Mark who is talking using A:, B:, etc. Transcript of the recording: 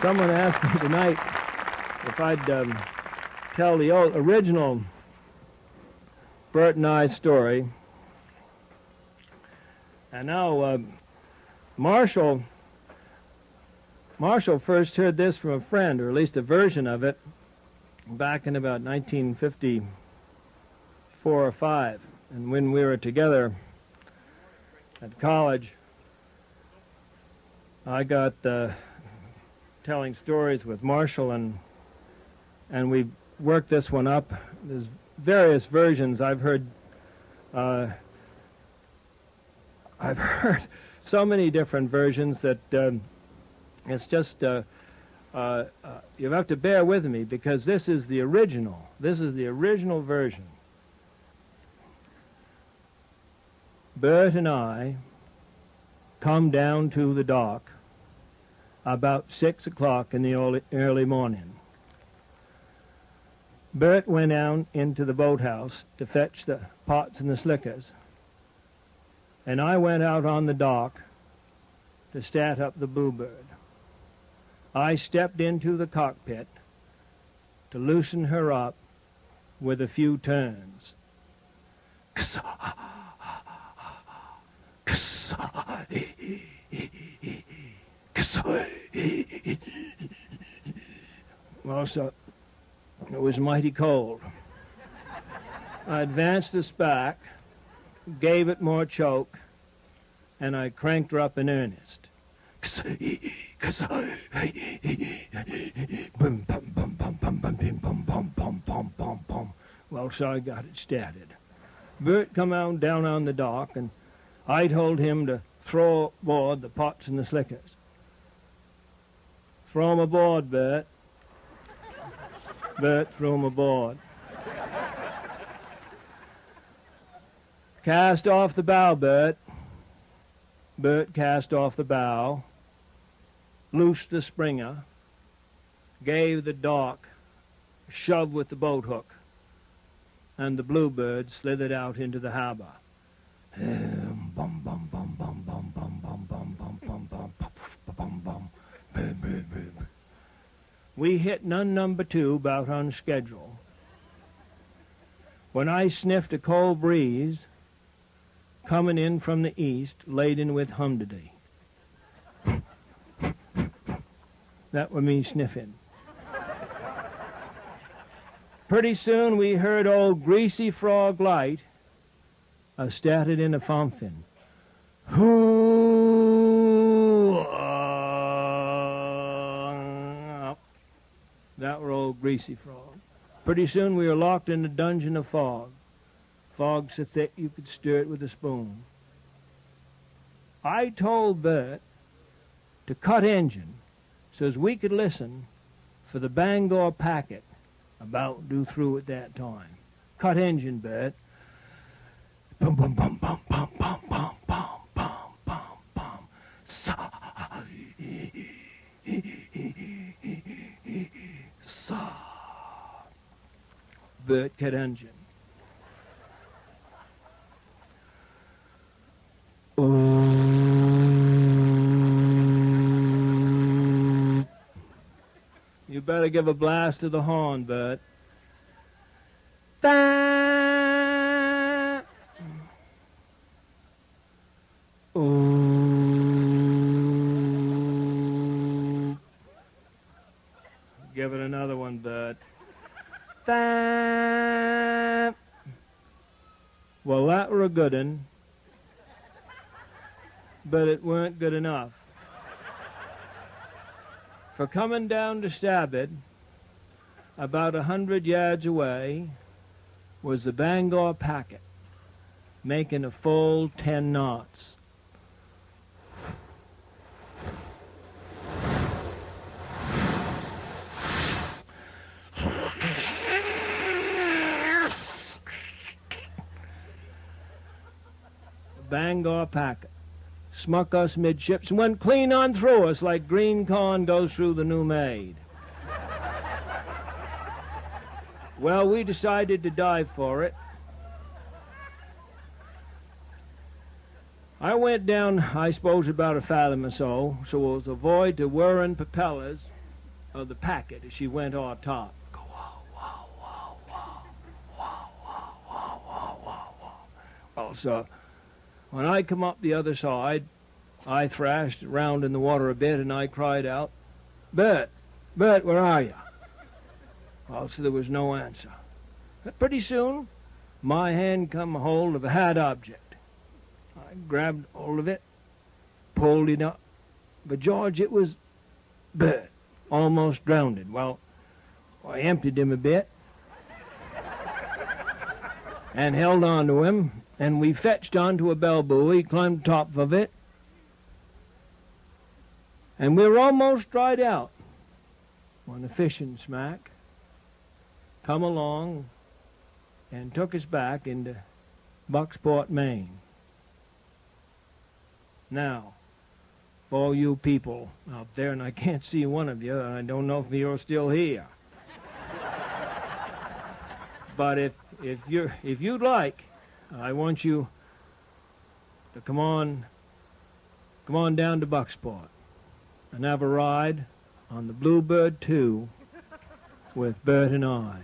A: Someone asked me tonight if I'd tell the original Bert and I story. And now Marshall first heard this from a friend, or at least a version of it, back in about 1954 or 5. And when we were together at college, I got telling stories with Marshall, and we worked this one up. There's various versions. I've heard so many different versions that it's just you have to bear with me, because this is the original. This is the original version. Bert and I come down to the dock about 6 o'clock in the early morning. Bert went down into the boathouse to fetch the pots and the slickers, and I went out on the dock to start up the Bluebird. I stepped into the cockpit to loosen her up with a few turns. Well, so it was mighty cold. I advanced us back, gave it more choke, and I cranked her up in earnest. Well, so I got it started. Bert come out down on the dock, and I told him to throw aboard the pots and the slickers. Throw 'em aboard, Bert. Bert threw 'em aboard. Cast off the bow, Bert. Bert cast off the bow, loosed the springer, gave the dock a shove with the boat hook, and the Bluebird slithered out into the harbor. We hit none number 2 about on schedule. When I sniffed a cold breeze coming in from the east, laden with humidity. That was me sniffing. Pretty soon we heard old Greasy Frog Light started in a fountain. That were old Greasy Frog. Pretty soon we were locked in a dungeon of fog. Fog so thick you could stir it with a spoon. I told Bert to cut engine so as we could listen for the Bangor packet about due through at that time. Cut engine, Bert. Bum bum bum bum bum bum bum bum bum bum bum. Sa. Sa. Bert cut engine. You better give a blast to the horn, Bert. Give it another one, Bert. Well, that were a good one, but it weren't good enough. For coming down to starboard, about 100 yards away, was the Bangor packet, making a full 10 knots. Bangor packet smuck us midships and went clean on through us like green corn goes through the new maid. Well, we decided to dive for it. I went down, I suppose, about a fathom or so, so as to avoid the whirring propellers of the packet as she went on top. Go, wow, wow, wow, wow, wow, wow, wow, wow, wow, wow. Well, so when I come up the other side, I thrashed around in the water a bit, and I cried out, Bert, Bert, where are you? Well, so there was no answer. But pretty soon, my hand come hold of a hard object. I grabbed hold of it, pulled it up. But, George, it was Bert, almost drowned. Well, I emptied him a bit and held on to him, and we fetched onto a bell buoy, climbed top of it, and we were almost dried out when the fishing smack come along and took us back into Bucksport, Maine. Now, for all you people out there, and I can't see one of you, I don't know if you're still here. But if you'd like, I want you to come on down to Bucksport and have a ride on the Bluebird 2 with Bert and I.